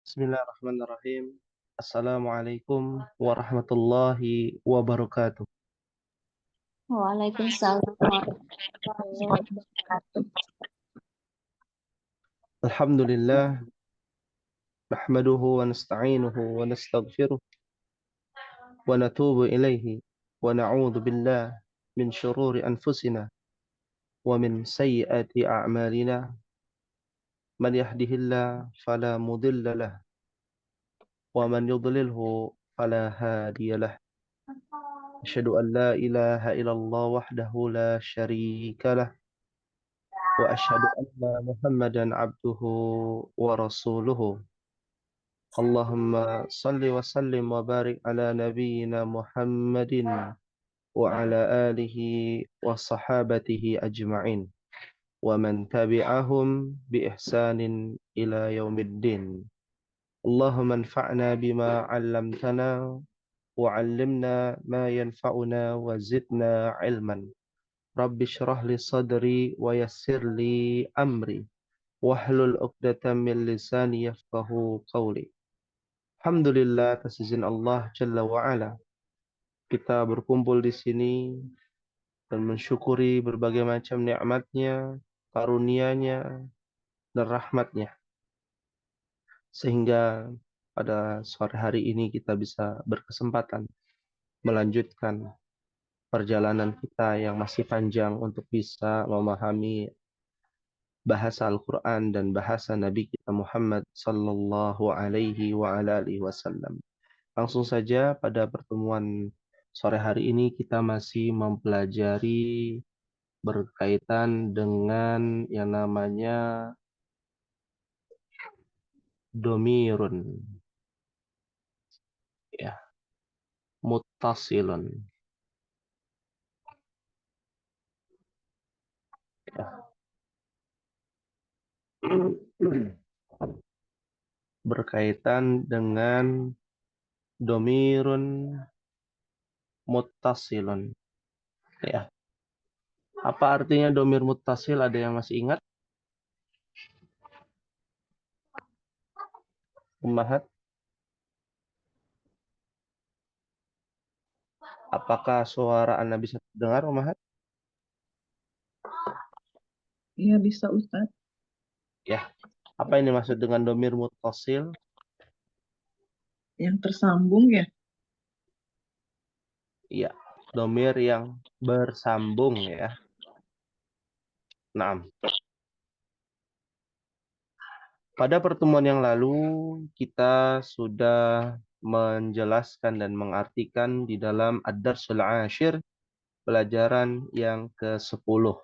Bismillahirrahmanirrahim. Assalamualaikum warahmatullahi wabarakatuh. Waalaikumsalam warahmatullahi wabarakatuh. Alhamdulillah, nahmaduhu wa nasta'inuhu wa nastaghfiruh wa natubu ilaihi wa na'udzu billah min syururi anfusina wa min sayyiati a'malina. Man yahdihillah fala mudilla lah wa man yudlilhu fala hadiya lah. Asyhadu an la ilaha illallah wahdahu la syarika lah wa asyhadu anna Muhammadan abduhu wa rasuluhu. Allahumma salli wa sallim wa barik ala nabiyyina Muhammadin wa ala alihi wa sahabatihi ajma'in wa man tabi'ahum bi ihsanin ila yaumiddin. Allahumma anfa'na bima 'allamtana wa 'allimna ma yanfa'una wa zidna 'ilman. Rabbi shrah li sadri wa yassir li amri wahlul 'uqdatam min lisani yafqahu qawli. Alhamdulillah, atas izin Allah Jalla wa'ala, kita berkumpul di sini dan mensyukuri berbagai macam nikmatnya, karunia-Nya, dan rahmat-Nya. Sehingga pada sore hari ini kita bisa berkesempatan melanjutkan perjalanan kita yang masih panjang untuk bisa memahami bahasa Al-Quran dan bahasa Nabi kita Muhammad sallallahu alaihi wa ala alihi wasallam. Langsung saja pada pertemuan sore hari ini kita masih mempelajari berkaitan dengan yang namanya domirun, ya, muttasilun, ya. Berkaitan dengan domirun muttasilun, ya. Apa artinya domir muttasil? Ada yang masih ingat? Ummahat? Apakah suara Anda bisa terdengar, Ummahat? Iya bisa Ustadz. Ya. Apa ini maksud dengan domir muttasil? Yang tersambung ya? Iya, domir yang bersambung ya. Nah, pada pertemuan yang lalu kita sudah menjelaskan dan mengartikan di dalam Ad-Darsul Ashir, pelajaran yang ke-10.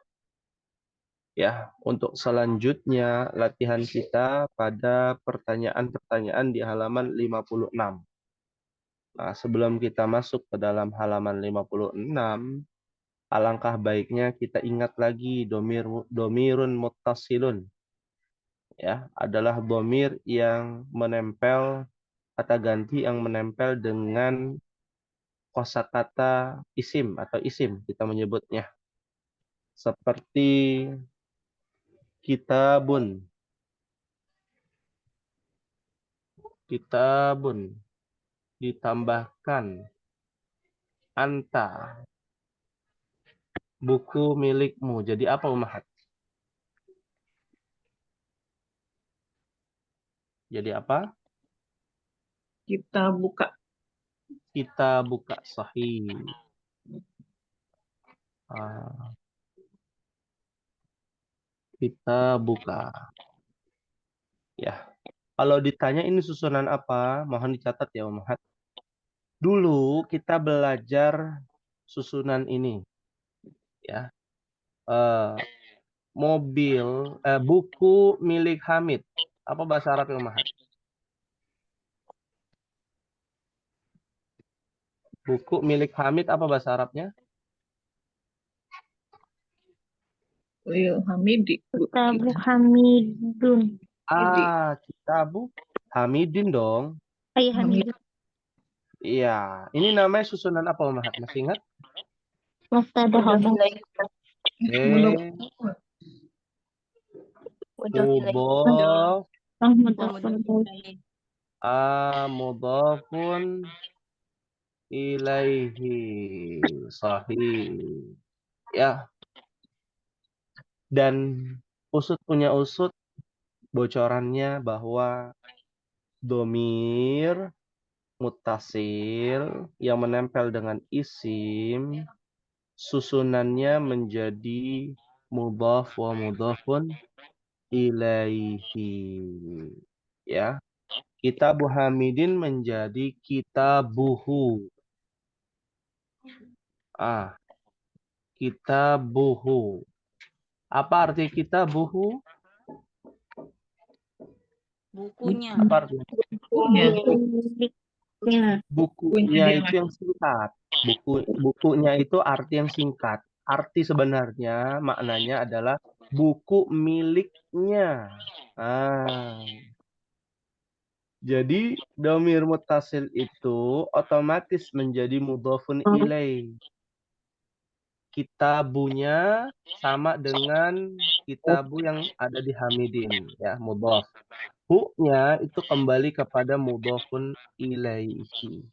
Ya, untuk selanjutnya latihan kita pada pertanyaan-pertanyaan di halaman 56. Nah, sebelum kita masuk ke dalam halaman 56, alangkah baiknya kita ingat lagi domirun muttasilun. Ya, adalah domir yang menempel, kata ganti yang menempel dengan kosakata isim atau isim kita menyebutnya. Seperti kitabun. Kitabun ditambahkan anta, buku milikmu. Jadi apa, Umahat? Jadi apa? Kita buka. Kita buka, sahih. Kita buka. Ya. Kalau ditanya ini susunan apa, mohon dicatat ya, Umahat. Dulu kita belajar susunan ini. Ya. Buku milik Hamid. Apa bahasa Arabnya, Umahat? Buku milik Hamid apa bahasa Arabnya? Hamidi. Kitabu Hamidun. Kitabu Hamidin dong. Ayah Hamidun. Iya, ini namanya susunan apa, Umahat? Masih ingat? Mubtada khabar. Mudhof. Mudhof. Mudhafun ilaihi. Sahih. Ya, dan usut punya usut bocorannya bahwa domir muttasil yang menempel dengan isim susunannya menjadi mudhaf wa mudhafun ilaihi. Ya, kitabu Hamidin menjadi kitabuhu. Kitabuhu. Apa arti kitabuhu? Bukunya. Apa arti? Bukunya. Miliknya. Bukunya itu yang singkat. Bukunya itu arti yang singkat. Arti sebenarnya maknanya adalah buku miliknya. Jadi domir muttasil itu otomatis menjadi mudhafun ilaih. Kitabunya sama dengan kitabu yang ada di Hamidin, ya, mudhaf. Hu-nya itu kembali kepada mudhafun ilaihi.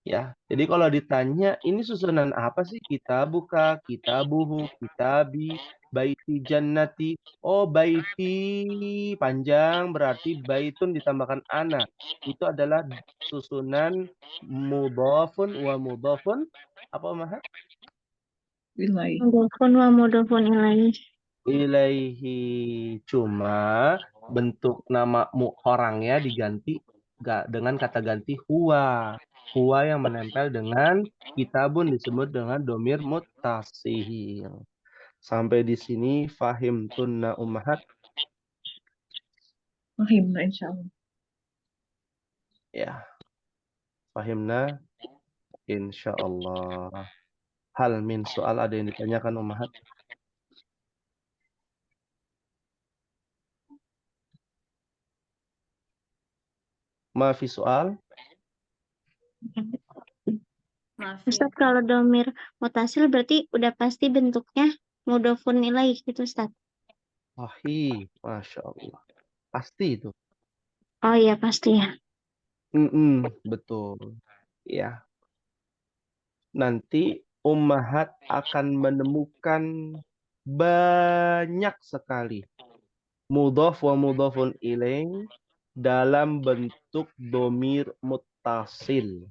Ya, jadi kalau ditanya ini susunan apa sih? Kitabuka, kitabuhu, kitabi, baiti jannati. Oh, baiti panjang berarti baitun ditambahkan ana. Itu adalah susunan mudhafun wa mudhafun apa Maha? Wilayah. Mudhafun wa mudhafun ilaih. Ilaihi. Cuma bentuk nama orangnya diganti dengan kata ganti huwa. Huwa yang menempel dengan kitabun disebut dengan domir muttasil. Sampai di sini fahim tunna ummahat. Fahimna insyaallah. Ya, fahimna insyaallah. Hal min soal ada yang ditanyakan ummahat? Maafi soal? Ustaz, kalau domir mutasil berarti udah pasti bentuknya mudhafun ilaih gitu, Ustaz. Wahih, Masya Allah. Pasti itu. Oh iya, pasti ya. Betul. Ya. Nanti ummahat akan menemukan banyak sekali mudhaf wa mudhafun ilaih dalam bentuk domir muttasil.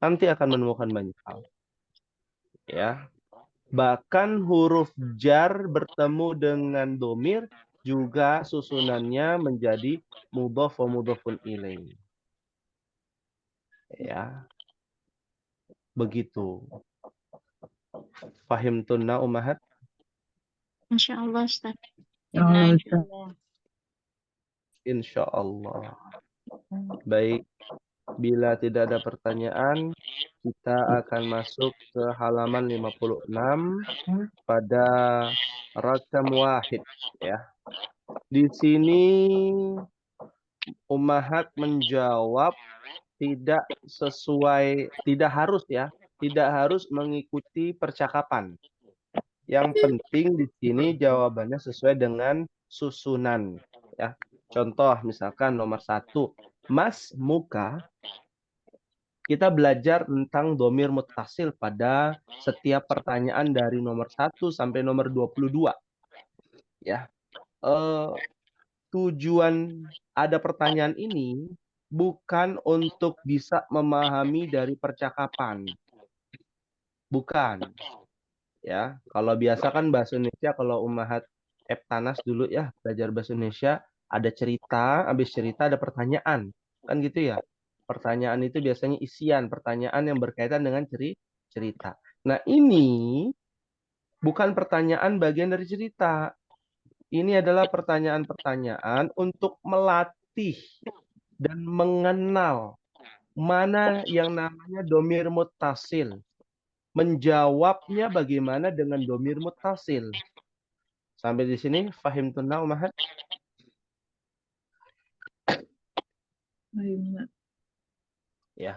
Nanti akan menemukan banyak hal. Ya. Bahkan huruf jar bertemu dengan domir juga susunannya menjadi mudhaf wa mudhafun ilaih. Ya. Begitu. Fahim tunna ummahat? Insya Allah, Ustaz. Insya Allah. Baik. Bila tidak ada pertanyaan, kita akan masuk ke halaman 56 pada rakam wahid, ya. Di sini ummahat menjawab tidak sesuai, tidak harus ya, tidak harus mengikuti percakapan. Yang penting di sini jawabannya sesuai dengan susunan, ya. Contoh misalkan nomor 1, Mas muka. Kita belajar tentang domir muttasil pada setiap pertanyaan dari nomor 1 sampai nomor 22. Ya. Tujuan ada pertanyaan ini bukan untuk bisa memahami dari percakapan. Bukan. Ya, kalau biasa kan bahasa Indonesia kalau ummahat Eptanas dulu ya, belajar bahasa Indonesia ada cerita, habis cerita ada pertanyaan. Kan gitu ya. Pertanyaan itu biasanya isian, pertanyaan yang berkaitan dengan cerita. Nah, ini bukan pertanyaan bagian dari cerita. Ini adalah pertanyaan-pertanyaan untuk melatih dan mengenal mana yang namanya domir muttasil. Menjawabnya bagaimana dengan domir muttasil. Sampai di sini fahim tunna ummahat? Fahimna. Ya.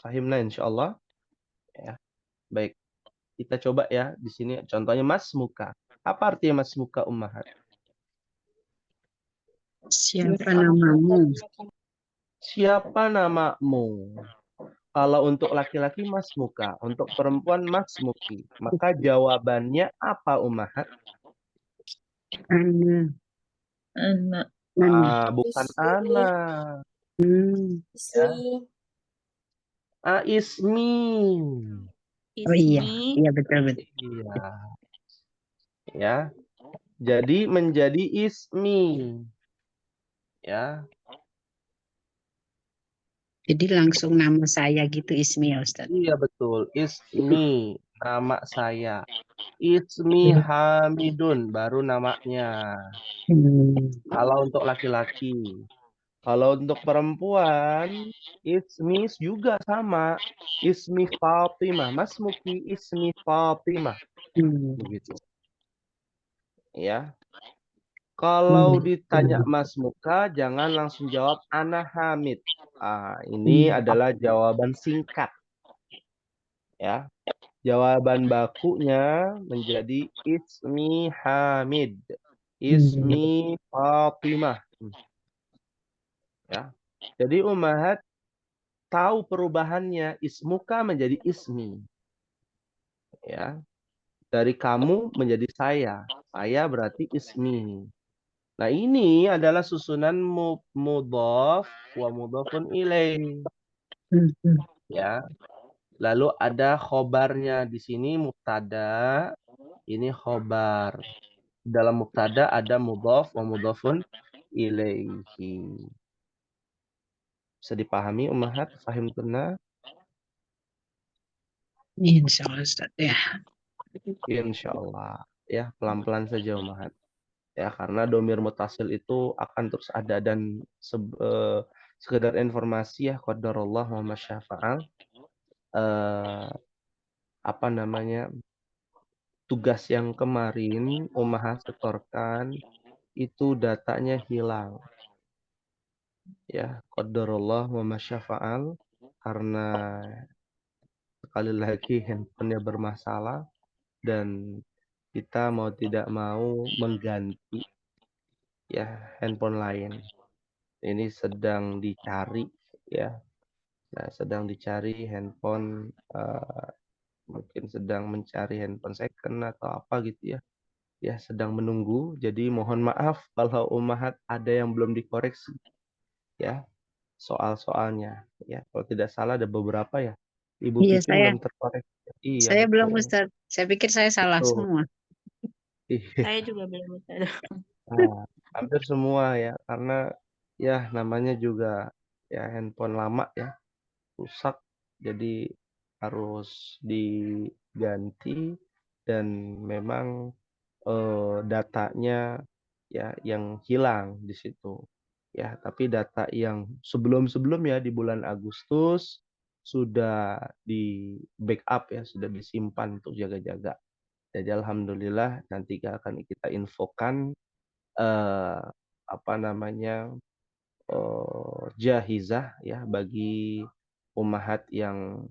Fahimna insyaallah. Ya. Baik. Kita coba ya di sini contohnya mas muka. Apa artinya mas muka ummahat? Siapa namamu? Siapa namamu? Kalau untuk laki-laki Masmuka, untuk perempuan Masmuki. Maka jawabannya apa Ummahat? Ana. Anak. Ana. Bukan Ana. Ya. Ismi. Oh iya, Ismi. iya betul-betul. Iya. Ya. Jadi menjadi ismi. Ya. Jadi langsung nama saya gitu Ismi ya Ustaz. Iya betul. Ismi. Nama saya. Ismi Hamidun. Baru namanya. Kalau untuk laki-laki. Kalau untuk perempuan, Ismi juga sama. Ismi Fatimah. Mas Muki Ismi Fatimah. Begitu. Ya. Kalau ditanya Mas Muka, jangan langsung jawab Ana Hamid. Ini adalah jawaban singkat. Ya. Jawaban bakunya menjadi Ismi Hamid. Ismi Fatimah. Ya. Jadi Ummahat tahu perubahannya, ismuka menjadi ismi. Ya. Dari kamu menjadi saya. Saya berarti ismi. Nah, ini adalah susunan mudhaf wa mudhafun ilaih. Ya. Lalu ada khobarnya di sini mubtada, ini khobar. Dalam mubtada ada mudhaf wa mudhafun ilaihi. Bisa dipahami Ummahat? Fahim tunna? Insya Allah Ustaz ya. Insyaallah. Ya, pelan-pelan saja Ummahat. Ya, karena domir mutasil itu akan terus ada dan sekedar informasi ya, qadarullah wa masyafa'al. Apa namanya? Tugas yang kemarin Ummahat setorkan itu datanya hilang. Ya, qadarullah wa masyafa'al, karena sekali lagi handphonenya bermasalah dan kita mau tidak mau mengganti ya handphone lain. Ini sedang dicari ya. Nah, sedang dicari handphone, mungkin sedang mencari handphone second atau apa gitu ya. Ya, sedang menunggu. Jadi mohon maaf kalau Ummahat ada yang belum dikoreksi ya soal-soalnya. Ya, kalau tidak salah ada beberapa ya. Ibu Iya Pipin belum terkoreksi. Iya, saya belum betul. Ustaz. Saya pikir saya salah Betul. semua. Iya. Saya juga belum bisa. Nah, hampir semua ya, karena ya namanya juga ya handphone lama ya, rusak, jadi harus diganti dan memang datanya ya yang hilang di situ. Ya, tapi data yang sebelum-sebelumnya di bulan Agustus sudah di backup ya, sudah disimpan untuk jaga-jaga. Jadi alhamdulillah nanti akan kita infokan apa namanya, jahizah ya bagi ummahat yang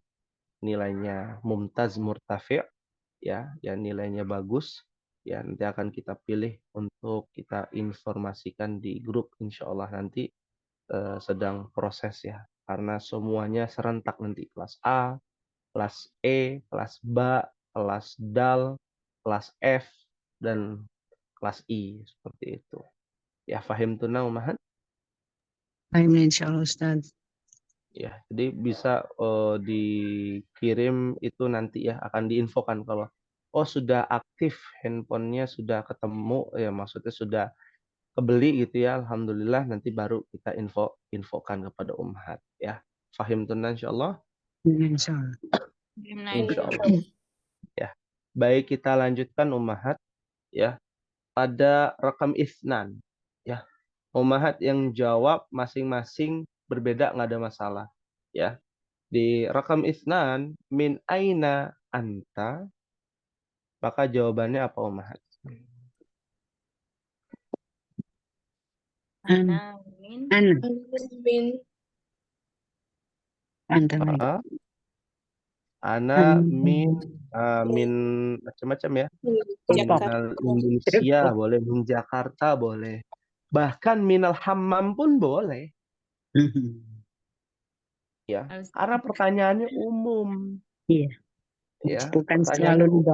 nilainya mumtaz murtafi' ya, yang nilainya bagus ya, nanti akan kita pilih untuk kita informasikan di grup, insyaallah nanti sedang proses ya, karena semuanya serentak nanti, kelas A, kelas E, kelas B, kelas DAL, kelas F, dan kelas I, seperti itu. Ya, fahim tuna Ummahat? Amin insya Allah Ustaz. Ya, jadi bisa dikirim itu nanti ya, akan diinfokan kalau sudah aktif handphonenya, sudah ketemu ya, maksudnya sudah kebeli gitu ya, alhamdulillah nanti baru kita infokan kepada Ummahat ya. Fahim tuna insyaallah? Insya Allah. Insyaallah. Ya. Baik, kita lanjutkan Ummahat ya. Pada rakam isnan ya. Ummahat yang jawab masing-masing berbeda, nggak ada masalah ya. Di rakam isnan, min aina anta, maka jawabannya apa Ummahat? Ana min. Ana. Ana min macam-macam ya. Minal Indonesia boleh, min Jakarta boleh. Bahkan minal hammam pun boleh. Ya, karena pertanyaannya umum. Iya, Ya, bukan pertanyaannya selalu umum.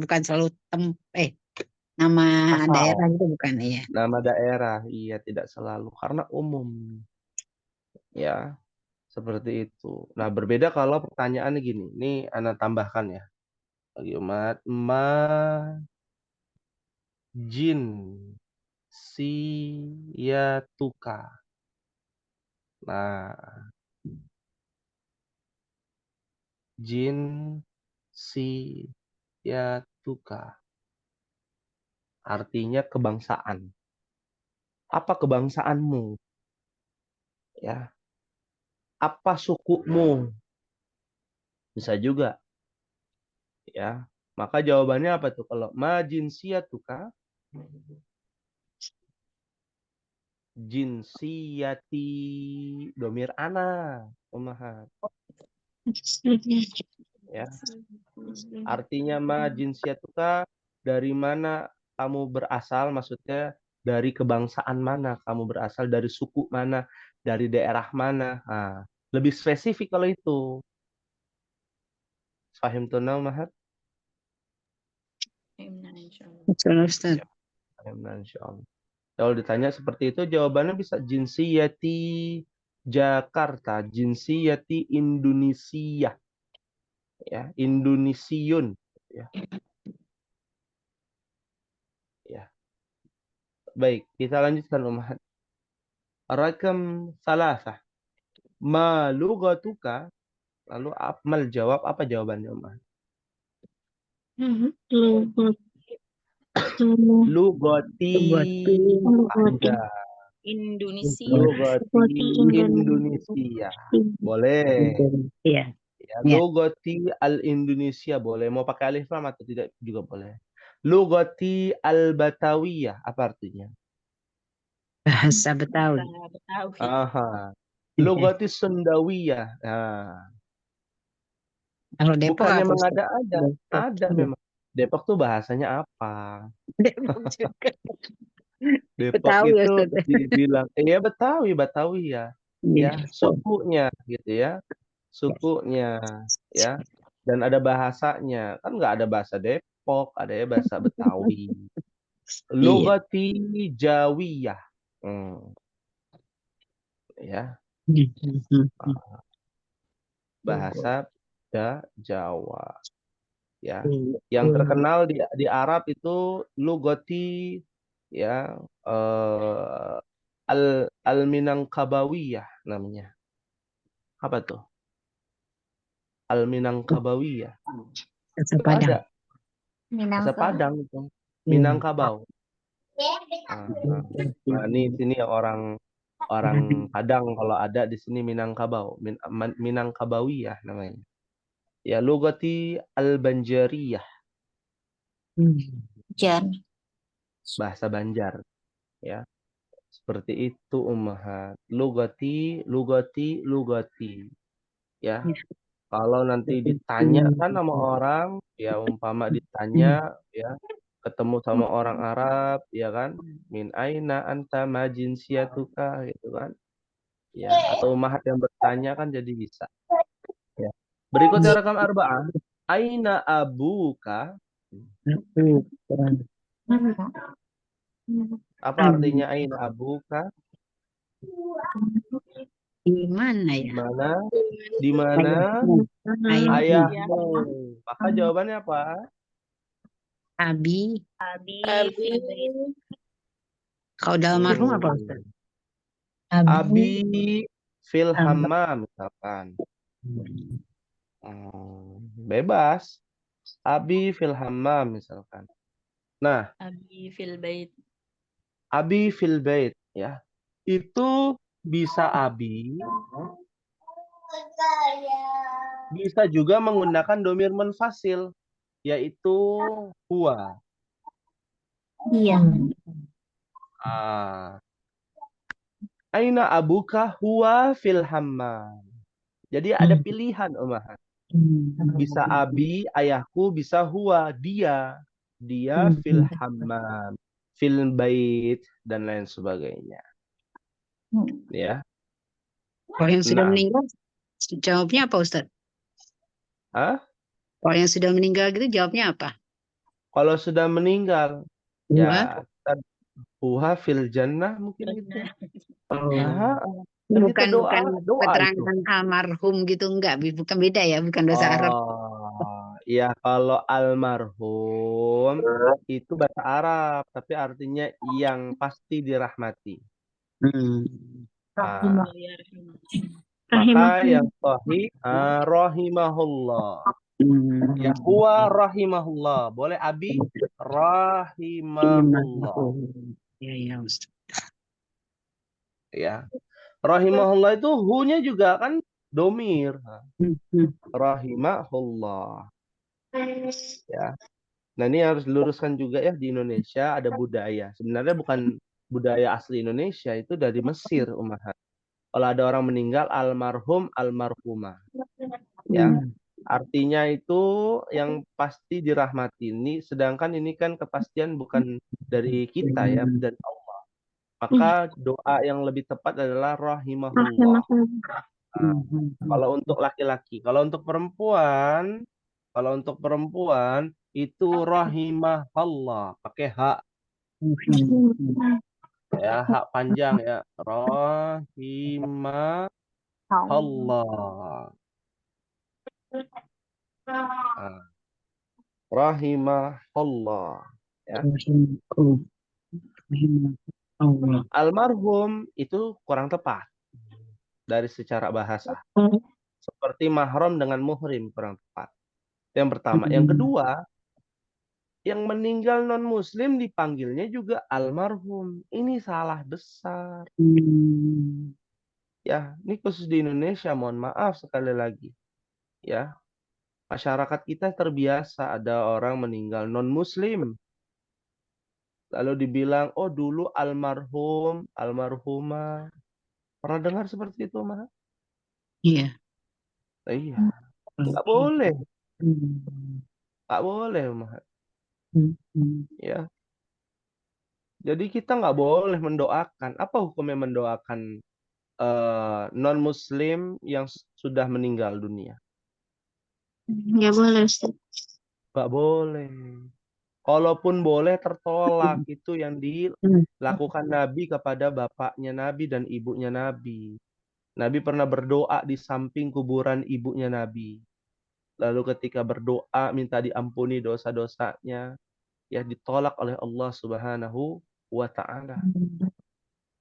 bukan selalu nama Asal. daerah itu bukan ya. Nama daerah, iya tidak selalu. Karena umum. Ya, seperti itu. Nah, berbeda kalau pertanyaannya gini. Ini Anda tambahkan ya. Bagi umat. Ma jin siyatuka. Nah, jin siyatuka. Artinya kebangsaan. Apa kebangsaanmu? Ya. Apa sukumu? Bisa juga. Ya. Maka jawabannya apa tuh? Kalau ma jinsiyatuka, jinsiyati domir ana, Umahat. Ya. Artinya ma jinsiyatuka, dari mana kamu berasal, maksudnya dari kebangsaan mana kamu berasal, dari suku mana, dari daerah mana. Nah, lebih spesifik kalau itu. Fahim tunau Mahat? Betul, Ustaz. Insyaallah. Kalau ditanya seperti itu, jawabannya bisa jinsiyati Jakarta, jinsiyati Indonesia, ya, Indonesiun, ya. Ya. Baik, kita lanjutkan Umahat. Rakam salasah. Ma lugatuka, lalu Akmal jawab, apa jawabannya Umahat? Lugati Anda. Lugati Indonesia. Boleh. Iya. Ya, lugati al-Indonesia boleh. Mau pakai alif lam atau tidak juga boleh. Lugati al-Batawiyah, apa artinya? Bahasa Betawi. Aha. Lugati Sundawiyah. Nah, Kalau Depok bukannya apa, Ustaz? mengada-ada. Ada memang. Depok tuh bahasanya apa? Depok juga. Depok Betawi, itu Ustaz. dibilang, iya Betawi ya. Ya, sukunya gitu ya. Sukunya ya. Dan ada bahasanya. Kan nggak ada bahasa Depok, ada ya bahasa Betawi. Lugati Jawiyah. Ya, bahasa Jawa. Ya. Yang terkenal di Arab itu lugati ya al-Minangkabawiyah namanya. Apa tuh? Al-Minangkabawiyah. Bahasa Itu Padang. ada. Bahasa Padang itu. Minangkabau. Nah, ini sini orang Padang kalau ada di sini Minangkabau, Minangkabawiyah namanya. Ya, lugati al-Banjariyah, bahasa Banjar, ya. Seperti itu Ummahat. Lugati. Ya. Kalau nanti ditanya kan sama orang, ya umpama ditanya, ya ketemu sama orang Arab, ya kan, min aina anta ma jinsiyatuka, gitu kan, ya, atau Ummahat yang bertanya kan jadi bisa. Ya. Berikutnya rakam arba'ah. Aina abuka? Apa artinya aina abuka? Di mana ya? Di mana ayahmu? Maka jawabannya apa? Abi. Kalau dalam marhum apa, Ustaz? Abi fil hammam misalkan. Bebas. Abi fil hammam misalkan. Nah, Abi fil bait ya. Itu bisa abi, bisa juga menggunakan domir munfasil, yaitu huwa. Iya. Aina abuka huwa fil hammam. Jadi ada pilihan Ummahat. Bisa abi, ayahku, bisa huwa, dia fil hammam. fil bait dan lain sebagainya. Ya. Kalau yang sudah Nah, meninggal, jawabnya apa Ustaz? ah, Kalau yang sudah meninggal gitu jawabnya apa? kalau sudah meninggal, Huwa? ya huwa fil jannah mungkin gitu. Oh. Ah, kan kita Bukan doa itu. keterangan almarhum gitu enggak, bukan beda ya, bukan bahasa Arab. Oh, ya kalau almarhum itu bahasa Arab, tapi artinya yang pasti dirahmati. Hmm. Ah, maka Rahimahullah. yang sahih rahimahullah. Ya Hmm. huwa rahimahullah. Boleh abi rahimahullah. Ya, ya Ustaz. Ya. Rahimahullah itu hu-nya juga kan domir. Rahimahullah. Ya. Nah, ini harus diluruskan juga ya, di Indonesia ada budaya. Sebenarnya bukan budaya asli Indonesia, itu dari Mesir, Ummahat. Kalau ada orang meninggal, almarhum, almarhumah. Ya. Artinya itu yang pasti dirahmati. Ini sedangkan ini kan kepastian bukan dari kita ya, dari Allah. Maka doa yang lebih tepat adalah rahimahullah. Nah, kalau untuk laki-laki, kalau untuk perempuan itu rahimahullah, pakai hak ya, hak panjang ya, rahimahullah. Nah, rahimahullah ya. Almarhum itu kurang tepat dari secara bahasa. Seperti mahram dengan muhrim kurang tepat. Yang pertama. Yang kedua, yang meninggal non-muslim dipanggilnya juga almarhum. Ini salah besar. Ya, ini khusus di Indonesia, mohon maaf sekali lagi. Ya, masyarakat kita terbiasa ada orang meninggal non-muslim. Lalu dibilang, oh dulu almarhum, almarhumah. Pernah dengar seperti itu, Mah? Iya. Iya, nggak boleh. Nggak boleh, Mah. Ya, jadi kita nggak boleh mendoakan. Apa hukumnya mendoakan non-muslim yang sudah meninggal dunia? Nggak boleh, Ustaz. Nggak boleh. Kalaupun boleh tertolak. Itu yang dilakukan Nabi kepada bapaknya Nabi dan ibunya Nabi. Nabi pernah berdoa di samping kuburan ibunya Nabi. Lalu ketika berdoa minta diampuni dosa-dosanya, ya ditolak oleh Allah Subhanahu wa Ta'ala.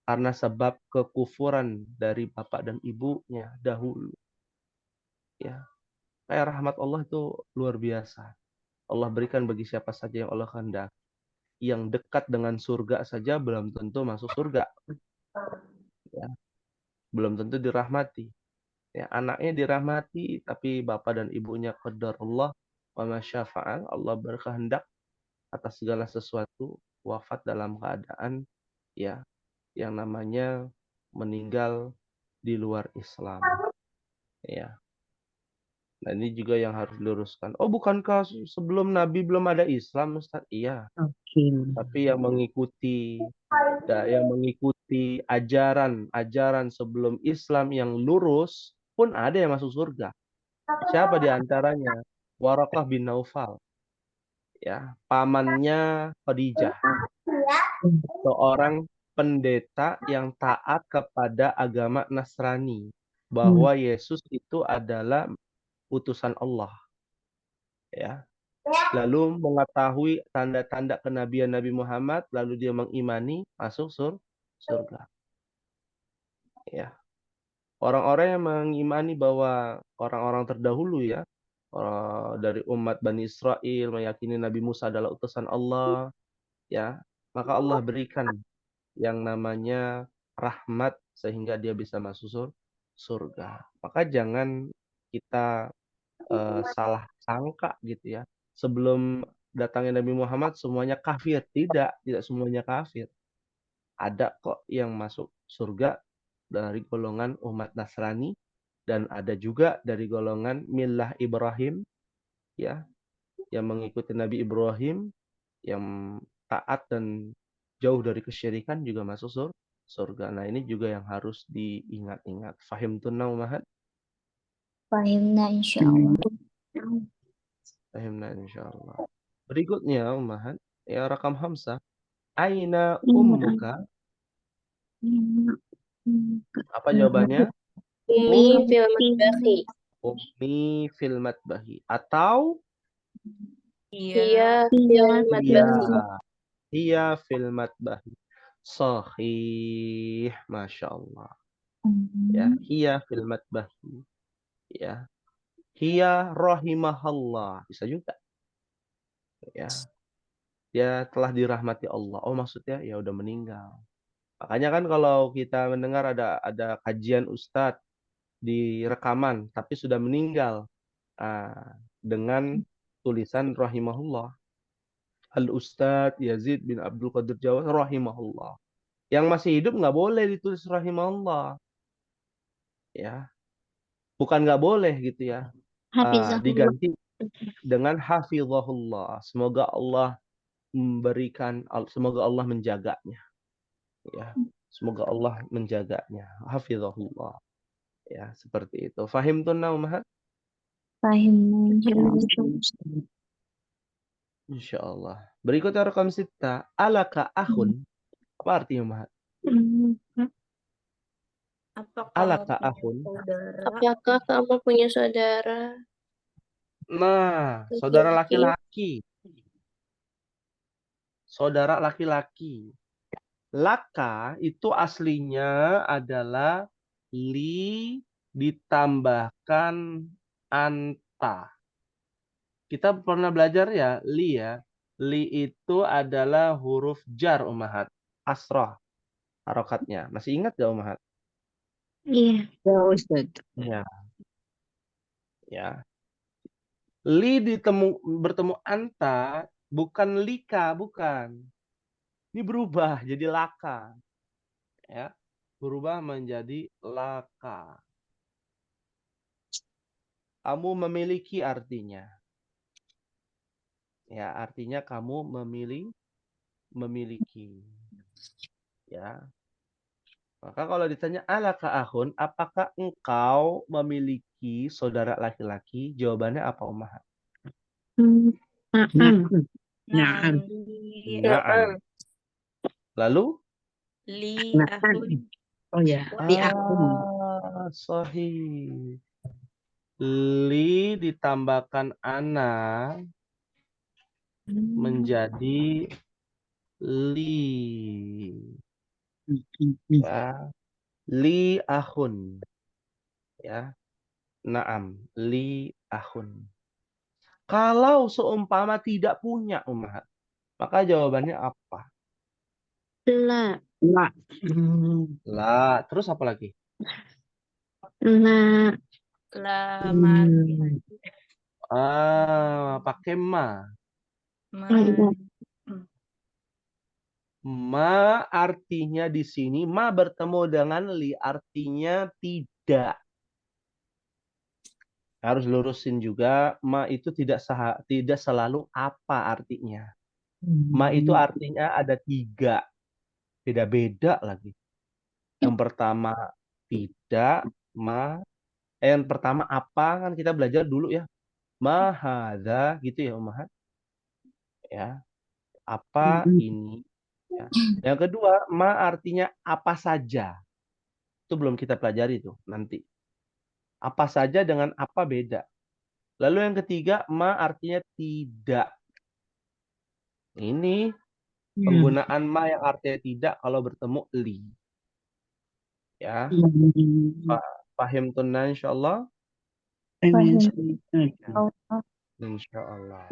Karena sebab kekufuran dari bapak dan ibunya dahulu. Ya, kayak rahmat Allah itu luar biasa. Allah berikan bagi siapa saja yang Allah kehendaki. Yang dekat dengan surga saja belum tentu masuk surga. Ya, belum tentu dirahmati. Ya, anaknya dirahmati, tapi bapak dan ibunya qadar Allah wa masyafa'al. Allah berkehendak atas segala sesuatu, wafat dalam keadaan ya yang namanya meninggal di luar Islam. Ya. Nah, ini juga yang harus diluruskan. Oh, bukankah sebelum Nabi belum ada Islam, Ustaz? Iya. Tapi yang mengikuti ajaran sebelum Islam yang lurus pun ada yang masuk surga. Siapa di antaranya? Waraqah bin Naufal. Ya, pamannya Khadijah. Seorang pendeta yang taat kepada agama Nasrani. Bahwa Yesus itu adalah utusan Allah. Ya. Lalu mengetahui tanda-tanda kenabian Nabi Muhammad, lalu dia mengimani, masuk surga. Ya. Orang-orang yang mengimani bahwa orang-orang terdahulu ya, dari umat Bani Israel meyakini Nabi Musa adalah utusan Allah, ya, maka Allah berikan yang namanya rahmat sehingga dia bisa masuk surga. Maka jangan kita salah sangka gitu ya. Sebelum datangnya Nabi Muhammad semuanya kafir. Tidak semuanya kafir. Ada kok yang masuk surga dari golongan umat Nasrani dan ada juga dari golongan millah Ibrahim ya, yang mengikuti Nabi Ibrahim, yang taat dan jauh dari kesyirikan juga masuk surga. Nah, ini juga yang harus diingat-ingat. Fahimtunna ummahat? Fahimna insyaallah. Fahimna insyaallah. Berikutnya ummahat, ya rakam Hamzah. Aina Iya. ummuka? Apa jawabannya? Umi fil matbakhi. Ummi fil matbahi. Atau Iya fil iya, matbakhi. iya fil matbahi. Sahih, masya Allah. Ya, hiya fil matbahi. Ya, hiya rahimahallah. Bisa juga. Ya, dia telah dirahmati Allah. Oh, maksudnya ya udah meninggal. Makanya kan kalau kita mendengar ada kajian ustadz di rekaman tapi sudah meninggal, dengan tulisan rahimahullah. Al-Ustadz Yazid bin Abdul Qadir Jawas rahimahullah. Yang masih hidup nggak boleh ditulis rahimahullah. Ya, bukan nggak boleh gitu ya. Hafizahullah. Diganti dengan hafizahullah. Semoga Allah semoga Allah menjaganya. Ya, semoga Allah menjaganya. Hafizahullah. Ya, seperti itu. Fahimtunna ummahat? Fahimna insyaallah. Insyaallah. Berikutnya rakam sita. Alaka akhun. Apa artinya ummahat? Alaka akhun. Apakah kamu punya saudara? Nah, saudara laki-laki. Saudara laki-laki. Laka itu aslinya adalah li ditambahkan anta. Kita pernah belajar ya, li ya. Li itu adalah huruf jar ummahat. Asrah harokatnya. Masih ingat gak ummahat? Iya. Ya Ustaz. Ya. Ya. Li bertemu anta, bukan lika, bukan. Ini berubah jadi laka. Ya. Berubah menjadi laka. Kamu memiliki artinya. Ya, artinya kamu memiliki. Ya. Maka kalau ditanya alaka akhun, apakah engkau memiliki saudara laki-laki? Jawabannya apa ummahat? Naam. Naam. Naam. Lalu? Li Naam. akhun. Oh ya, di akun. Sahih. Li ditambahkan ana menjadi li. Ya. Li akhun. Ya. Naam. Li akhun. Kalau seumpama tidak punya ummahat, maka jawabannya apa? La. La. Lah, terus apa lagi? La. Lama. Pakai ma. La. Ma artinya di sini, ma bertemu dengan li artinya tidak. Harus lurusin juga, ma itu tidak selalu apa artinya. Ma itu artinya ada 3. Beda-beda lagi. Yang pertama tidak, ma. Yang pertama apa, kan kita belajar dulu ya. Ma hadza gitu ya ummahat. Ya. Apa ini? Ya. Yang kedua, ma artinya apa saja. Itu belum kita pelajari tuh nanti. Apa saja dengan apa beda. Lalu yang ketiga, ma artinya tidak. Ini penggunaan ma yang artinya tidak kalau bertemu li. Ya. Paham tunna insyaallah? Insyaallah.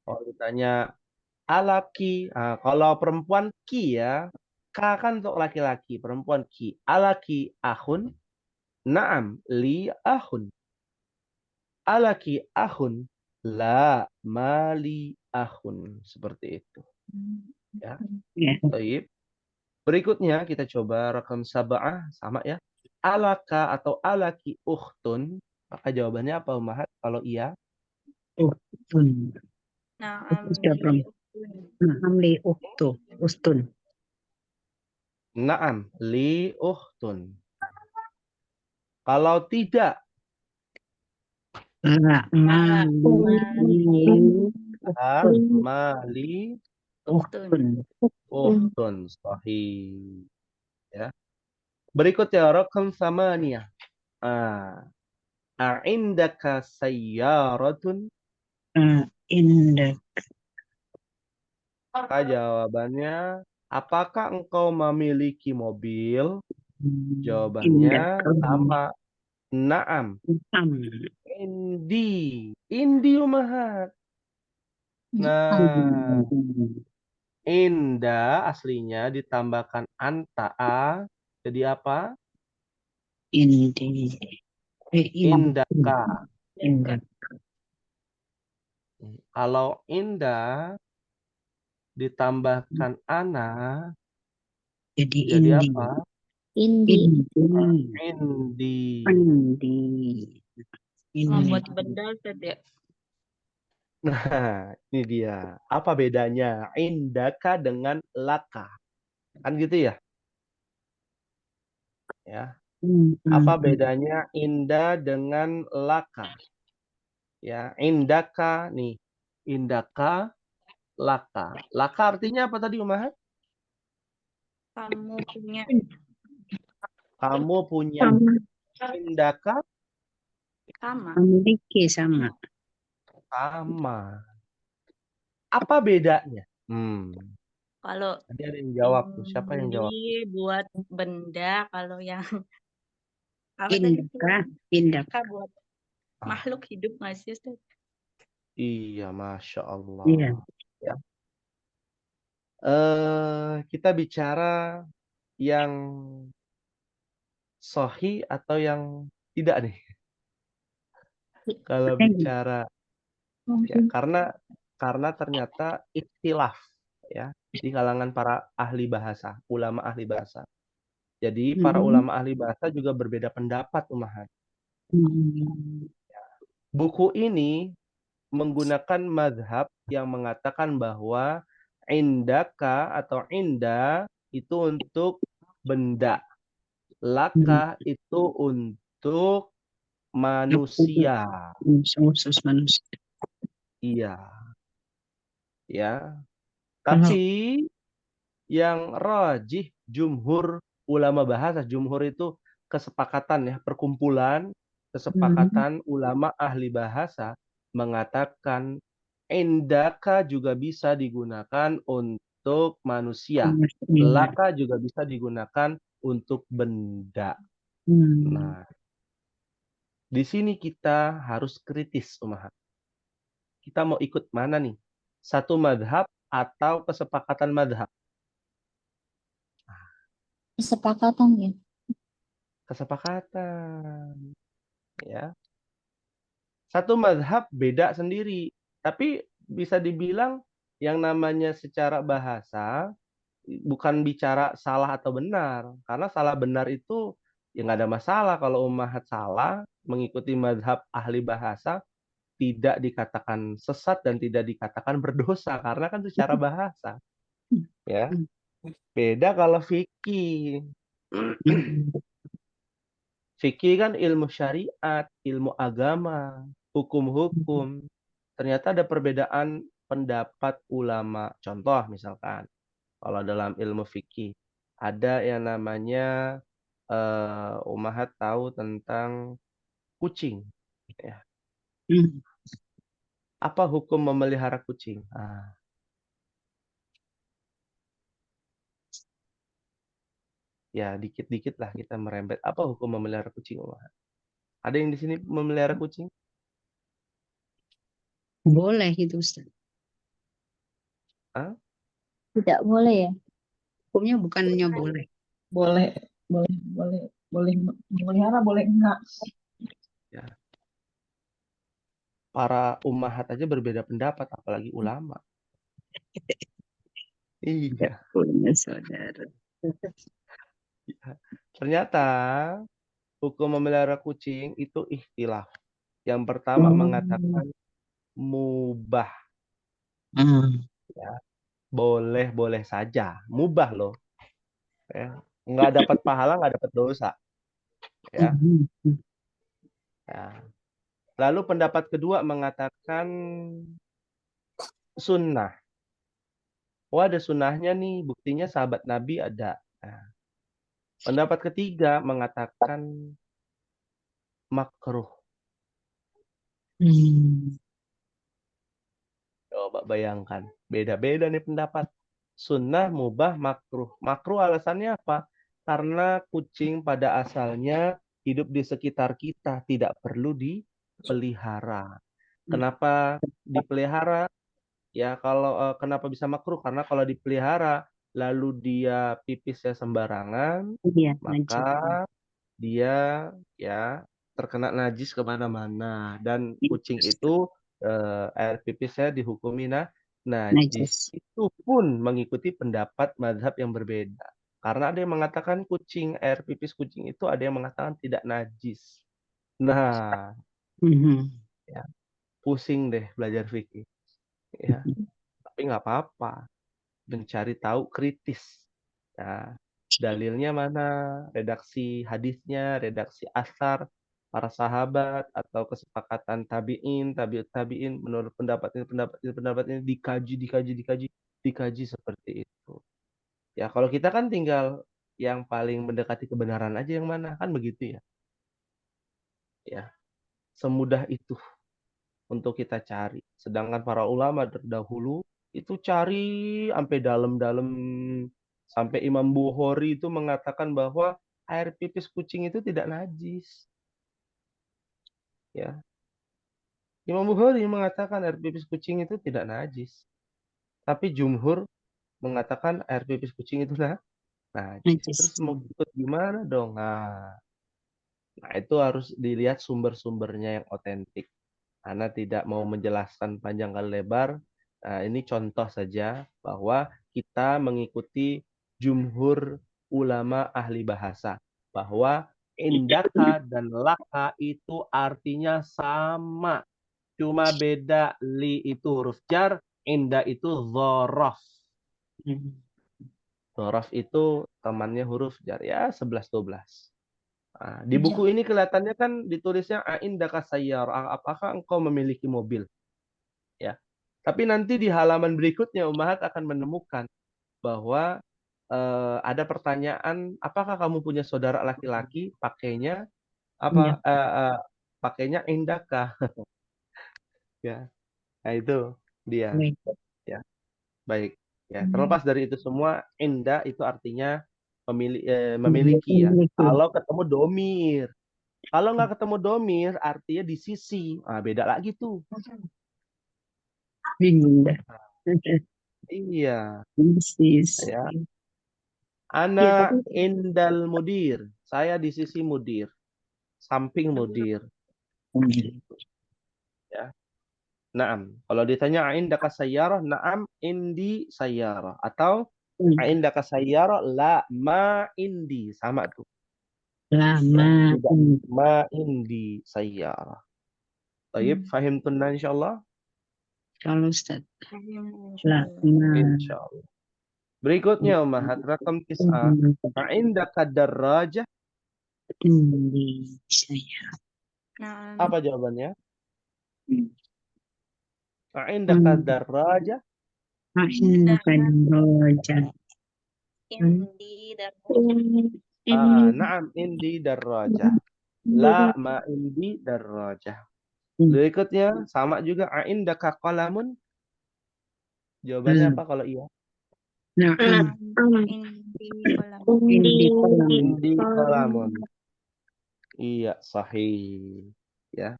Kalau ditanya alaki, kalau perempuan ki ya. Ka kan untuk laki-laki, perempuan ki. Alaki ahun. Naam, li ahun. Alaki ahun. La mali ahun. Seperti itu. Ya. Baik. Berikutnya kita coba rakam sab'ah, sama ya. Alaka atau alaki ukhtun. Maka jawabannya apa ummahat kalau iya? Naam Naam li uktu. Ustun. Naam, li ukhtun. Kalau tidak, La mali mali uhtun. ukhtun. Sahih. Ya. Berikutnya rakam samaniyah. A'indaka sayyaratun? Indak Jawabannya, apakah engkau memiliki mobil? indak Jawabannya sama. Naam. Indi umahat. Nah, inda aslinya ditambahkan anta jadi apa? Indi. Indaka. Indak. Kalau inda ditambahkan ana Jadi jadi indi. apa? Indi. Indi. Indi. Membuat benda Ustaz ya. Nah, ini dia. Apa bedanya indaka dengan laka? Kan gitu ya? Ya. Apa bedanya inda dengan laka? Ya, indaka nih. Indaka, laka. Laka artinya apa tadi, Umahat? Kamu punya. Kamu punya. Indaka Sama. Memiliki sama. sama. Apa bedanya? Kalau Tadi ada yang jawab tuh. Siapa yang jawab? ini buat benda, kalau yang apa tadi? Indaka. Indaka buat makhluk hidup nggak sih Ustaz? Iya, Masya Allah. Iya. Ya. Kita bicara yang sahih atau yang tidak nih? Kalau bicara ya, karena ternyata ikhtilaf ya di kalangan para ahli bahasa, ulama ahli bahasa. Jadi para ulama ahli bahasa juga berbeda pendapat, Umahat. Buku ini menggunakan mazhab yang mengatakan bahwa indaka atau inda itu untuk benda, laka itu untuk manusia. Khusus manusia. Iya. Ya. Tapi yang rajih jumhur ulama bahasa, jumhur itu kesepakatan ya, perkumpulan kesepakatan ulama ahli bahasa mengatakan indaka juga bisa digunakan untuk manusia. Laka juga bisa digunakan untuk benda. Nah, di sini kita harus kritis, Umahat. Kita mau ikut mana nih? Satu madhab atau kesepakatan madhab? Kesepakatan ya. Kesepakatan. Ya. Satu madhab beda sendiri. Tapi bisa dibilang yang namanya secara bahasa bukan bicara salah atau benar. Karena salah benar itu ya nggak ada masalah. Kalau Ummahat salah mengikuti madhab ahli bahasa tidak dikatakan sesat dan tidak dikatakan berdosa. Karena kan secara bahasa. Ya. Beda kalau fikih. Fikih kan ilmu syariat, ilmu agama, hukum-hukum. Ternyata ada perbedaan pendapat ulama. Contoh misalkan, kalau dalam ilmu fikih, ada yang namanya Umahat tahu tentang kucing. Ya. Apa hukum memelihara kucing? Ya, dikit-dikit lah kita merembet. Apa hukum memelihara kucing, Umahat? Ada yang di sini memelihara kucing? Boleh itu Ustaz. Tidak boleh ya. Hukumnya bukannya boleh. Boleh memelihara, boleh enggak. Ya. Para umahat aja berbeda pendapat, apalagi ulama. Iya. Punya saudara. Ya. Ternyata hukum memelihara kucing itu ikhtilaf. Yang pertama mengatakan mubah. Ya. Boleh-boleh saja. Mubah loh. Ya. Nggak dapat pahala, nggak dapat dosa. Ya. Ya. Lalu pendapat kedua mengatakan sunnah. Oh, ada sunnahnya nih, buktinya sahabat Nabi ada. Nah, pendapat ketiga mengatakan makruh. Coba bayangkan, beda-beda nih pendapat. Sunnah, mubah, makruh. Makruh alasannya apa? Karena kucing pada asalnya hidup di sekitar kita, tidak perlu dipelihara. Kenapa dipelihara? Ya, kalau kenapa bisa makruh? Karena kalau dipelihara, lalu dia pipisnya sembarangan, Iya, maka najis. dia ya terkena najis kemana-mana. Dan kucing itu air pipisnya dihukumi najis. Najis. Itu pun mengikuti pendapat mazhab yang berbeda. Karena ada yang mengatakan air pipis kucing itu, ada yang mengatakan tidak najis. Nah, ya, pusing deh belajar fikih. Ya, tapi nggak apa-apa. Mencari tahu kritis. Nah, dalilnya mana? Redaksi hadisnya, redaksi asar para sahabat, atau kesepakatan tabi'in, tabi'ut tabi'in, menurut pendapat ini dikaji seperti itu. Ya, kalau kita kan tinggal yang paling mendekati kebenaran aja yang mana, kan begitu ya. Ya, semudah itu untuk kita cari. Sedangkan para ulama terdahulu itu cari sampai dalam-dalam, sampai Imam Bukhari itu mengatakan bahwa air pipis kucing itu tidak najis. Ya. Imam Bukhari mengatakan air pipis kucing itu tidak najis. Tapi jumhur mengatakan air pipis kucing itu najis. Terus mau ikut gimana dong? Nah, itu harus dilihat sumber-sumbernya yang otentik. Karena tidak mau menjelaskan panjang kali lebar, ini contoh saja bahwa kita mengikuti jumhur ulama ahli bahasa. Bahwa indaka dan laka itu artinya sama. Cuma beda, li itu huruf jar, inda itu dhorof. Dhorof itu temannya huruf jar, ya 11-12. Nah, di buku ini kelihatannya kan ditulisnya indaka sayyar, apakah engkau memiliki mobil? Ya. Tapi nanti di halaman berikutnya Ummahat akan menemukan bahwa ada pertanyaan, apakah kamu punya saudara laki-laki? Pakainya apa? Pakainya indaka. Ya. Nah, itu dia. Ya. Baik. Ya, terlepas dari itu semua, inda itu artinya memiliki ya. Kalau ketemu domir. Kalau nggak ketemu domir, artinya di sisi. Beda lagi tuh. Bingung dah. Iya. Ya. Ya, Ana indal mudir. Saya di sisi mudir. Samping mudir. Ya. Naam. Kalau ditanya indaka sayyarah, naam indi sayyarah. Atau indaka sayyarah, la ma indi. Sama tuh. Lama. Ya, ma indi sayyarah. Baik, fahim tunna insyaallah. Kalau Ustaz. Insyaallah. Insyaallah. Berikutnya Ummahat rakam 9. Indaka darrajah. Indi saya. Apa jawabannya? Indaka darrajah. Indaka darrajah. Indi dan Naam indi darrajah. La ma indi darrajah. Berikutnya sama juga indaka qalamun. Jawabannya apa kalau iya? Naam. indi qalamun. Iya, sahih. Ya.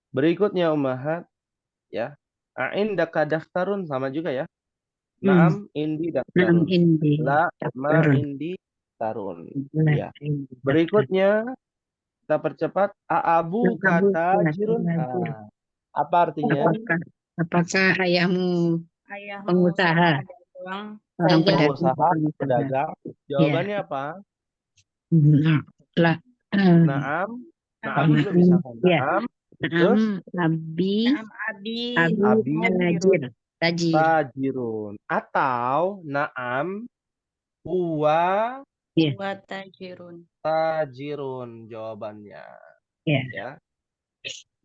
Berikutnya Ummahat, ya. Indaka daftarun, sama juga ya. Naam indi daftarun. La ma indi tarun. Ya. Berikutnya kita percepat, aabu kata jirun. Apa artinya? Apakah ayahmu pengusaha orang pengusaha, pedagang? Jawabannya apa? Naam. Naam dulu bisa kan? Naam. Terus abi tajirun. Atau naam huwa Iya. Huwa tajirun. Tajirun jawabannya. Iya. Ya.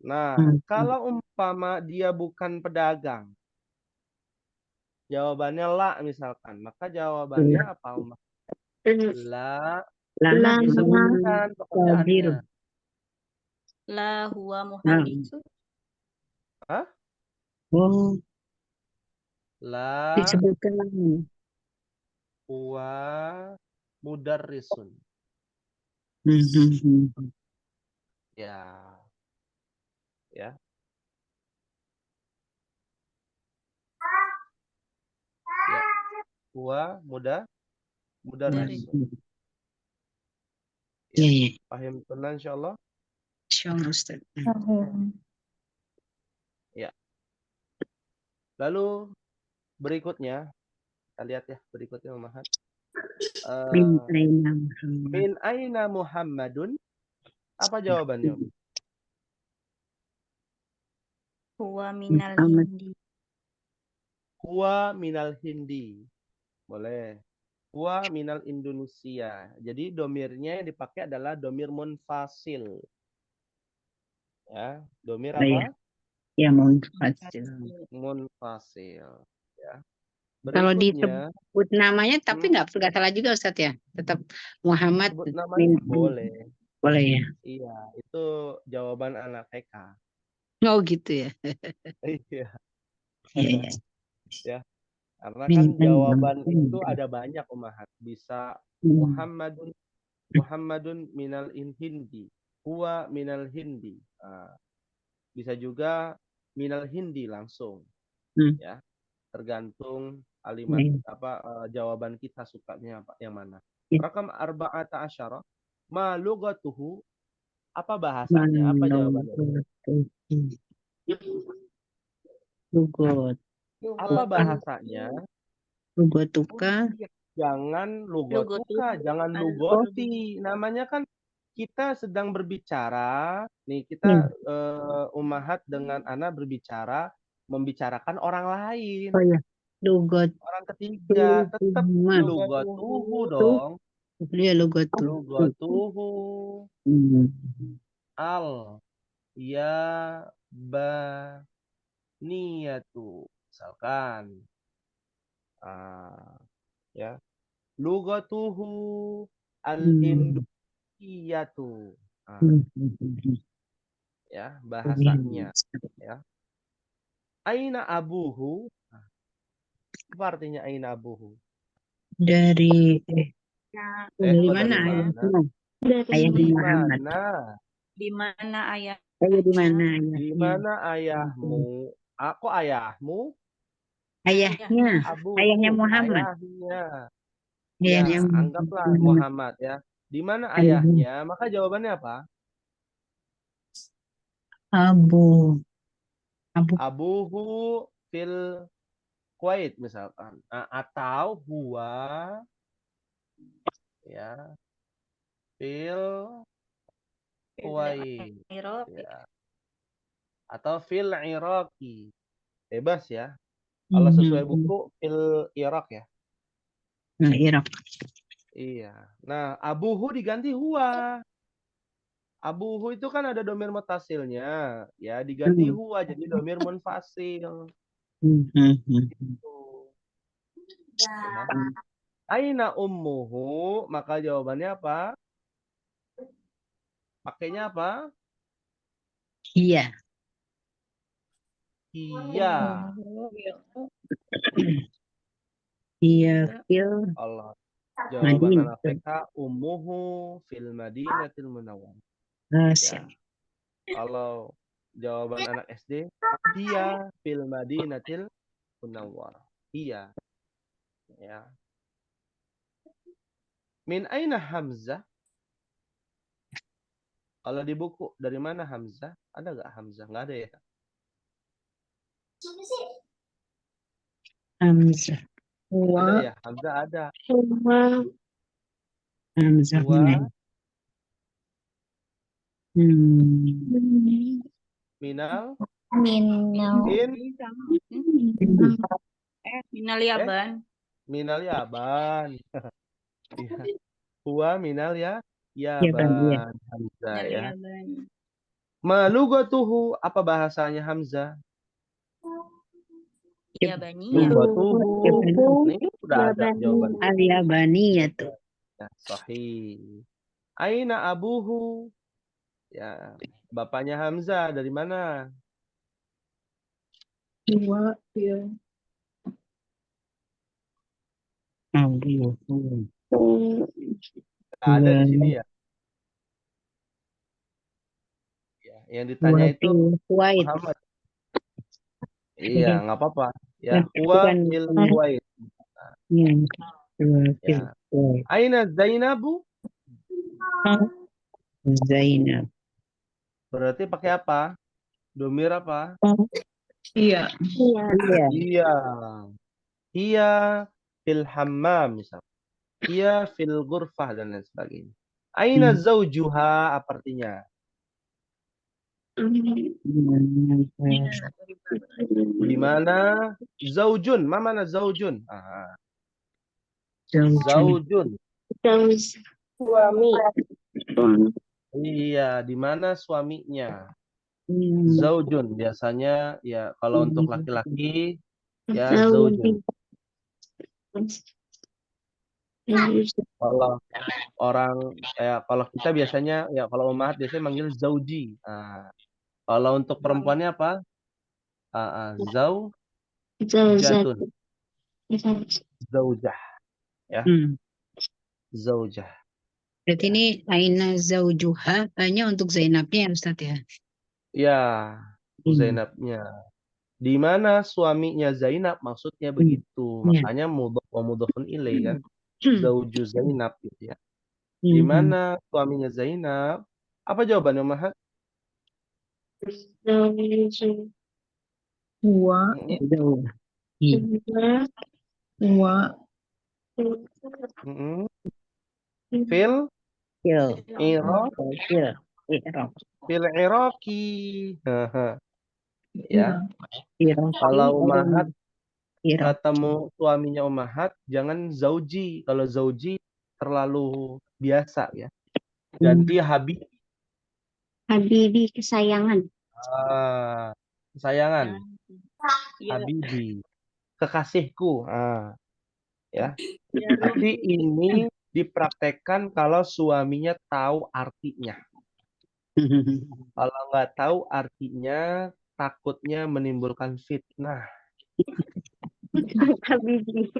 Nah, Hmm. kalau umpama dia bukan pedagang, jawabannya la misalkan, maka jawabannya apa, Umar? La Lah disebutkan pekerjaannya. tajirun. La huwa muhandisu. Hah? Oh, La disebutkan lagi. huwa mudarrisun. Mhm. Ya. Ya. Ya. Huwa mudarrisun. Iya, iya. Paham tenang insyaallah? Insyaallah Ustaz. Ya. Lalu berikutnya, kita lihat ya berikutnya Muhammad. Min aina Muhammad. Min aina Muhammadun? Apa jawabannya? Huwa minal Muhammad. hindi. Huwa minal Hindi. Boleh. Huwa minal Indonesia. Jadi domirnya yang dipakai adalah domir munfasil. Ya, domir Oh, iya. apa? Ya, munfasil. Munfasil. Ya. Kalau Berikutnya, disebut namanya tapi nggak salah juga Ustaz ya. Tetap Muhammad sebut namanya min. boleh. Boleh ya. Iya, itu jawaban anak TK. Oh gitu ya. Iya, Iya, iya. ya. Karena Min kan aina jawaban itu Muhammad. ada banyak Umahat. Bisa Hmm. Muhammadun minal Hindi. Huwa minal Hindi. Nah, bisa juga minal Hindi langsung. Hmm. Ya, tergantung kalimat Iya. jawaban kita sukanya apa yang mana. Iya. Rakam arba'ata asyara ma lugatuhu, apa bahasanya? Apa jawabannya? Lugot. Apa bahasanya? Lugotuka. Jangan lugotuka, Lugotuhu. jangan lugoti. Namanya kan kita sedang berbicara. Nih kita Ummahat dengan Ana berbicara, membicarakan orang lain. Oh ya. Lugot. Orang ketiga, tetap lugotuhu dong. Dia lugotu. Lugotuhu Hmm. al ya ba niyatu. Misalkan ya, lugatuhu al-indiyatu. Ya, bahasanya ya. Aina abuhu? Apa artinya aina abuhu? Dari dari Kok mana dari mana? ayahmu? Ayahmu Di Muhammad. mana? Di mana ayah? Ayah di mana Di ayahnya? mana ayahmu? Aku ayahmu? Ayahnya. Abuhu, Ayahnya Muhammad. ayahnya. Ayahnya Ya, anggaplah Muhammad ya. Di mana ayahnya? Maka jawabannya apa? Abu. Abuhu fil Kuwait misalkan. Atau huwa ya fil Kuwait ya. Atau fil Iraqi. Bebas ya. Kalau sesuai buku fil Irak ya. Nah, Irak. Iya. Nah, abuhu diganti huwa. Abuhu itu kan ada domir mutasilnya, ya diganti huwa jadi domir munfasil. Gitu. Ya. Aina ummuhu, maka jawabannya apa? Pakainya apa? Iya. Iya. Iya, fil Allah. Jawaban Madinah. anak TK ummuhu fil Madinatil Munawwarah. Ya. Kalau jawaban anak SD, iya fil Madinatil Munawwarah. Iya. Ya. Min aina Hamzah? Kalau di buku dari mana Hamzah? Ada nggak Hamzah? Nggak ada ya? Hamzah. Ada ya? Hamzah ada. Hamzah. Huwa minal Minal Yaban. minal Yaban. Iya. Huwa minal Ya Bang, iya. Yaban. Hamzah Dari ya. Yaban. Ma lugatuhu, apa bahasanya Hamzah? Yabaniyah. Lugatuhu. Yabani. Ini udah ada jawaban. Al-Yabaniyatu. Ya, sahih. Aina abuhu? Ya, bapaknya Hamzah dari mana? Huwa fil Abuhu. Nggak ada di sini ya. Ya, yang ditanya Huwa itu fil Kuwait. Muhammad. Iya, nggak apa-apa. Ya, Itu huwa kan fil Kuwait. ya, Huwa fil Ya. Kuwait. Aina Zainabu? Zainab. Berarti pakai apa? Domir apa? iya Iya. Iya. Iya. Iya fil hammam misalnya. Iya fil ghurfah dan lain sebagainya. Aina zaujuha apa artinya? Di mana zaujun? Ma mana zaujun? Ah, zaujun. Terus suami. Iya, di mana suaminya? Zaujun biasanya ya kalau untuk laki-laki ya zaujun. Kalau orang kalau kita biasanya ya kalau ummahat biasanya manggil zauji. Nah, kalau untuk perempuannya apa? Zaujatun. Zaujah ya. Zaujah. Berarti ini aina zaujuha hanya untuk Zainabnya ya Ustaz ya? Ya, Zainabnya. Di mana suaminya Zainab maksudnya begitu. Ya. Makanya mudhof wa mudhofun ilaih kan. Zauju Zainab gitu ya. Di mana suaminya Zainab? Apa jawabannya, Mahat? huwa huwa Fil Iraq fil Iraqi. Ya. Kalau Mahat ketemu suaminya Ummahat jangan zauji. Kalau zauji terlalu biasa ya. Ganti Habib. Habibi kesayangan. Kesayangan. Iya. Habibi. Kekasihku. Ya. Ya, Tapi ini dipraktekkan kalau suaminya tahu artinya. Kalau nggak tahu artinya takutnya menimbulkan fitnah. Habibi.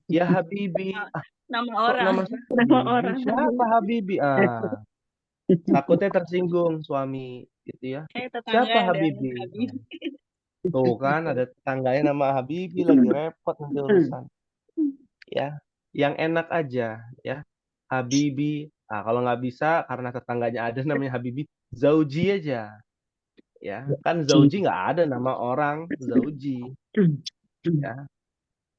Ya Habibi. nama Kok orang. nama Nama Habibi? orang. Siapa Habibi? Takutnya tersinggung suami gitu ya. Tetangga Siapa ada Habibi? Habib. Tuh kan ada tetangganya nama Habibi lagi repot nanti urusan. Ya, yang enak aja ya. Habibi. Nah, kalau nggak bisa karena tetangganya ada namanya Habibi, Zauji aja. Ya, kan Zauji nggak ada nama orang Zauji. Ya.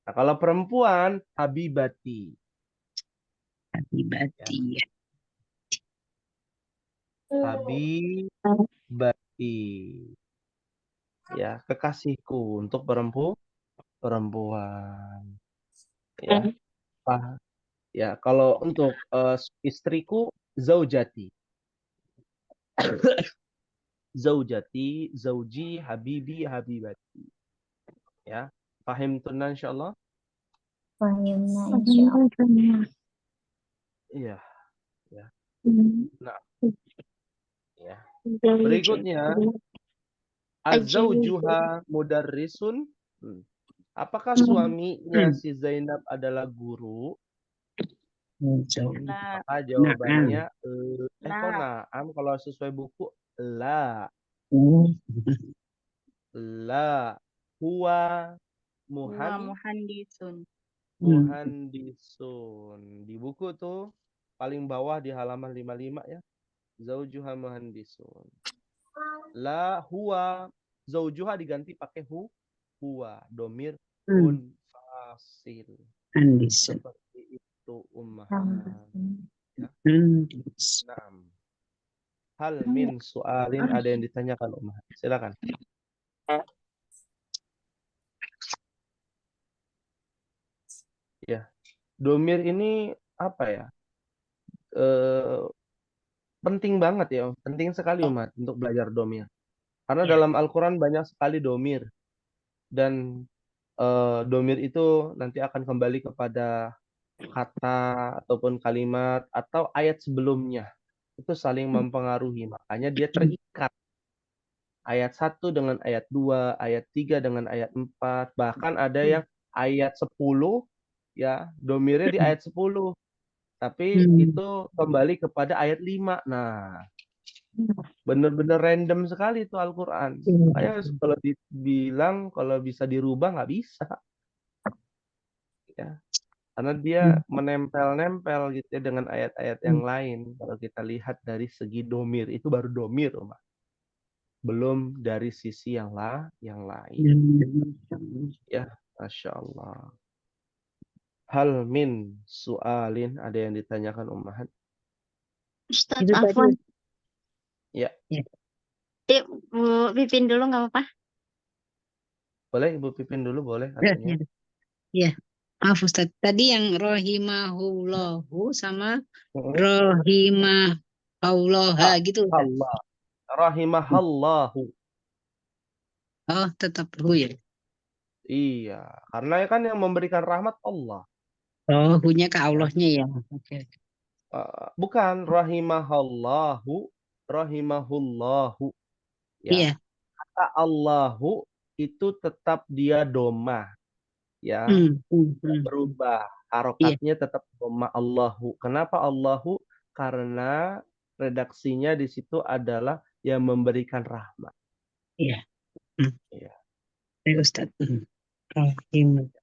Nah, kalau perempuan Habibati. Habibati. Habibati. Ya, kekasihku untuk perempuan. Ya. Ya, kalau untuk istriku zaujati. Zaujati, zauji, habibi, habibati. Ya. Paham tunan insyaallah? Fahimna insyaallah. Iya, ya. Hmm. Nah, ya. Berikutnya az-zaujuha mudarrisun. Apakah suaminya si Zainab adalah guru? Maka jawabannya kok na'am kalau sesuai buku la. La huwa Muhandisun. muhandisun. Di buku tuh paling bawah di halaman 55 ya. Zaujuha muhandisun. La huwa zaujuha diganti pakai huwa domir fasil. Seperti itu ummahat. Ya. Naam. Hal min soalin ada yang ditanyakan ummahat. Silakan. Ya. Domir ini apa ya? eh, penting banget ya, penting sekali Oh, umat untuk belajar domir. Karena ya. dalam Al-Quran banyak sekali domir dan domir itu nanti akan kembali kepada kata ataupun kalimat atau ayat sebelumnya. Itu saling mempengaruhi, makanya dia terikat. Ayat 1 dengan ayat 2, ayat 3 dengan ayat 4, bahkan ada yang ayat 10 ya, domirnya di ayat 10, tapi Hmm. itu kembali kepada ayat 5. Nah, bener-bener random sekali itu Al-Quran. Makanya kalau dibilang kalau bisa dirubah nggak bisa ya. Karena dia menempel-nempel gitu ya dengan ayat-ayat yang lain. Kalau kita lihat dari segi domir, itu baru domir, Umat. Belum dari sisi yang lain. Ya, Masya Allah. Hal min su'alin, ada yang ditanyakan Ummahat? Ustadz, Itu tadi. afwan. Ya, Bu Pipin dulu nggak apa-apa? boleh Ibu Pipin dulu, boleh Ya, artinya. ya. Maaf Ustaz, tadi yang rahimahullahu sama Mm-mm. rahimahullah gitu Ustaz. Allah. Rahimahallahu. Oh, tetap hu ya. Iya, karena kan yang memberikan rahmat Allah. Oh, hunya ke Ya. Allahnya ya. Oke. Bukan rahimahallahu, rahimahullahu. Ya, Iya. kata Allahu itu tetap dia doma, ya, tidak berubah. Iya. Harokatnya tetap doma Allahu. Kenapa Allahu? Karena redaksinya di situ adalah yang memberikan rahmat. Iya. Ya. Baik Ustaz. Rahim. Ya.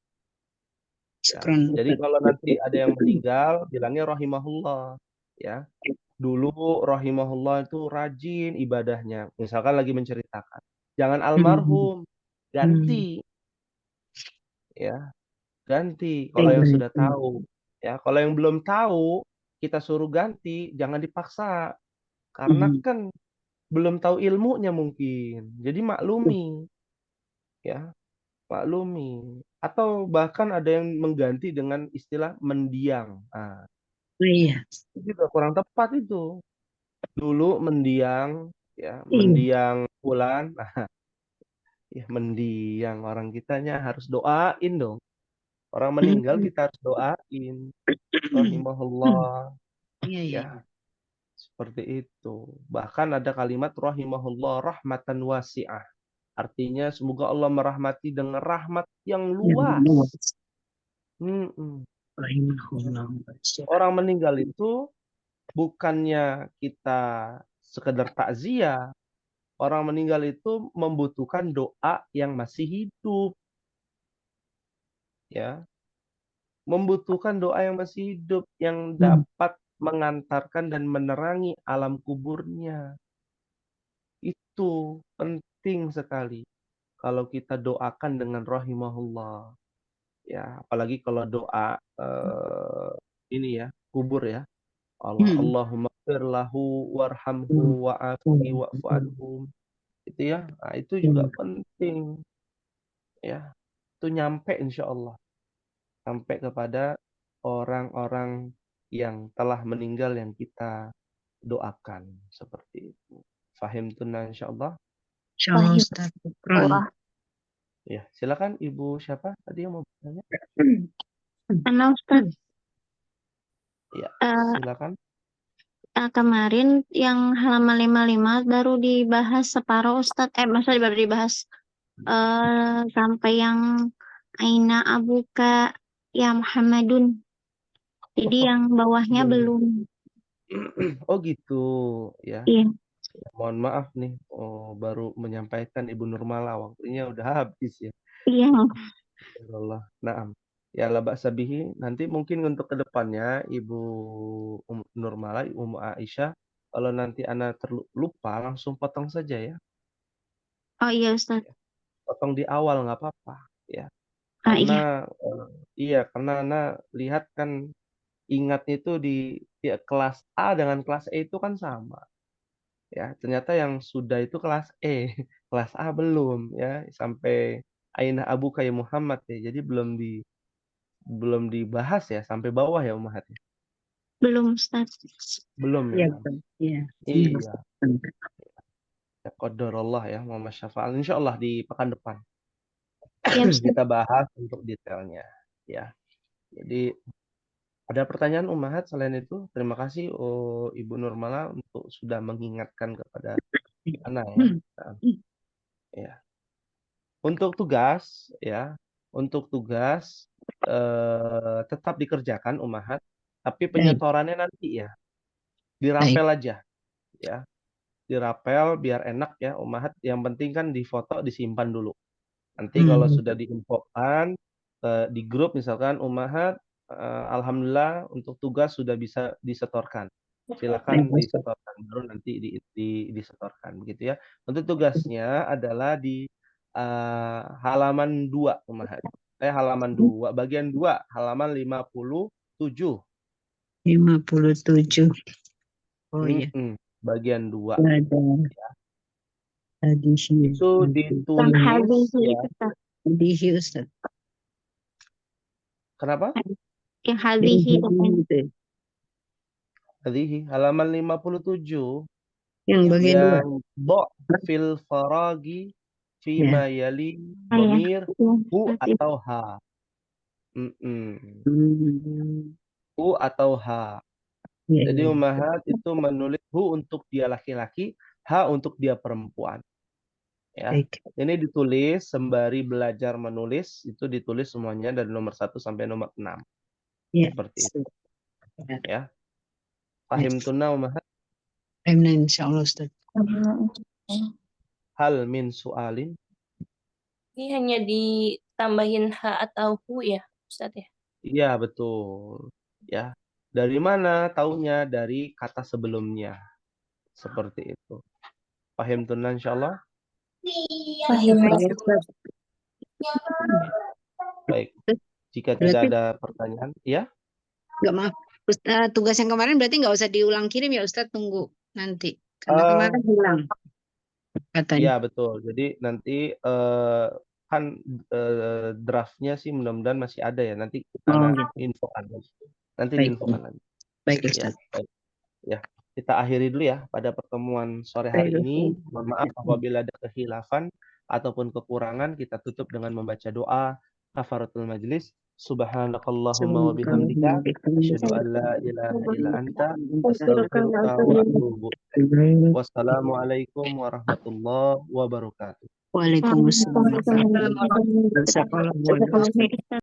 Syukran Jadi Ustaz. kalau nanti ada yang meninggal, bilangnya rahimahullah. Ya. Dulu rahimahullah itu rajin ibadahnya. Misalkan lagi menceritakan. Jangan almarhum, ganti. Ya, ganti. Kalau yang sudah tahu. Ya, kalau yang belum tahu, kita suruh ganti, jangan dipaksa. Karena kan belum tahu ilmunya mungkin. Jadi maklumi. Ya, maklumi. Atau bahkan ada yang mengganti dengan istilah mendiang. Nah, Iya. itu juga kurang tepat itu. Dulu mendiang, ya, Iya. mendiang bulan. Nah, ya mendiang orang kitanya harus doain dong. Orang meninggal kita harus doain. Rahimahullah. Iya, iya. Ya, seperti itu. Bahkan ada kalimat rahimahullah rahmatan wasi'ah. Artinya semoga Allah merahmati dengan rahmat yang luas. Rahimahullah. Orang meninggal itu bukannya kita sekedar takziah. Orang meninggal itu membutuhkan doa yang masih hidup. Ya, membutuhkan doa yang masih hidup yang dapat mengantarkan dan menerangi alam kuburnya. Itu penting sekali kalau kita doakan dengan rahimahullah. Ya, apalagi kalau doa ini ya, kubur ya. Allahumma fir lahu warhamhu wa'afihi wa'fu anhum. Itu ya. Nah, itu juga penting. Ya. Itu nyampe insya Allah. Sampai kepada orang-orang yang telah meninggal yang kita doakan seperti itu. Fahim tunna insya Allah. Insyaallah Ustaz. Syukran. Ya, silakan Ibu siapa tadi yang mau bertanya? Karena Ustadz, Ya, eh, silakan. kemarin yang halaman 55 baru dibahas separuh Ustadz. Masa baru dibahas sampai yang Aina Abuka ya Muhammadun. Jadi yang bawahnya belum. Oh gitu ya. Iya. Mohon maaf nih, baru menyampaikan Ibu Nurmala, waktunya udah habis ya. Iya. Allah. Naam. Ya labak sabihi. Nanti mungkin untuk kedepannya Ibu Nurmala, Ibu Aisyah, kalau nanti Ana terlupa langsung potong saja ya. Oh iya Ustadz. Potong di awal nggak apa-apa ya. Ah iya. Karena karena Ana lihat kan ingatnya itu di kelas A dengan kelas E itu kan sama. Ya, ternyata yang sudah itu kelas E, kelas A belum ya, sampai Aina Abu Kayak Muhammad ya. Jadi belum dibahas ya sampai bawah ya Ummahat ya. Belum, Ustaz. Belum Iya, ya? betul. Iya. Iya. Ya qadarullah ya, Muhammad Syafa'al. Insya Allah di pekan depan Ya, Ustaz. kita bahas untuk detailnya. Ya. Jadi ada pertanyaan Ummahat selain itu? Terima kasih Ibu Nurmala untuk sudah mengingatkan kepada Ana ya. Nah, ya. Untuk tugas ya, untuk tugas tetap dikerjakan Ummahat, tapi Baik. penyetorannya nanti ya. Dirapel aja ya. Dirapel biar enak ya Ummahat. Yang penting kan difoto disimpan dulu. Nanti kalau sudah diinfokan di grup misalkan Ummahat, alhamdulillah untuk tugas sudah bisa disetorkan. Silakan Baik, Ustaz. disetorkan baru nanti disetorkan begitu ya. Untuk tugasnya adalah di halaman 2 Ummahat. Halaman 2, bagian 2, halaman 57. 57. Oh iya. Bagian 2. Ada hadis Itu Yang ditulis hadis ya. Ustaz. Hadihi, Ustaz. Kenapa? Yang hadis Gitu. Hadihi, halaman 57 Yang bagian dua. yang do fil faragi fima yali Ah, ya. dhamir hu Ya, atau ha. Hu atau ha. Iya, Jadi iya. Ummahat itu menulis hu untuk dia laki-laki, ha untuk dia perempuan. Ya. Baik. Ini ditulis sembari belajar menulis, itu ditulis semuanya dari nomor 1 sampai nomor 6. Iya. Seperti itu. Ya. Fahim Baik. tunna Ummahat? Amin, insyaallah, Ustaz. Hal min su'alin? Ini hanya ditambahin ha atau hu ya, Ustaz ya? Iya, betul. Ya. Dari mana taunya? Dari kata sebelumnya. Seperti itu. Fahim tunna insyaallah? Fahim. Baik. Jika Berarti- tidak ada pertanyaan, ya? Enggak, maaf. Tugas yang kemarin berarti nggak usah diulang kirim ya, Ustaz, tunggu nanti. Karena kemarin hilang katanya. Iya, betul. Jadi nanti kan draftnya sih mudah-mudahan masih ada ya. Nanti kita infokan. Nanti Baik. diinfokan lagi. Baik, Ya, Ustaz. baik. Ya, kita akhiri dulu ya pada pertemuan sore hari Baik, ini. Ustaz. Mohon maaf apabila ada kehilafan ataupun kekurangan. Kita tutup dengan membaca doa kafaratul majlis. Subhanakallahumma wa bihamdika asyhadu an la ilaha illa anta astaghfiruka wa atubu ilaik. Wassalamualaikum warahmatullahi wabarakatuh. Waalaikumsalam. Waalaikumsalam. Jazakallahu khairan.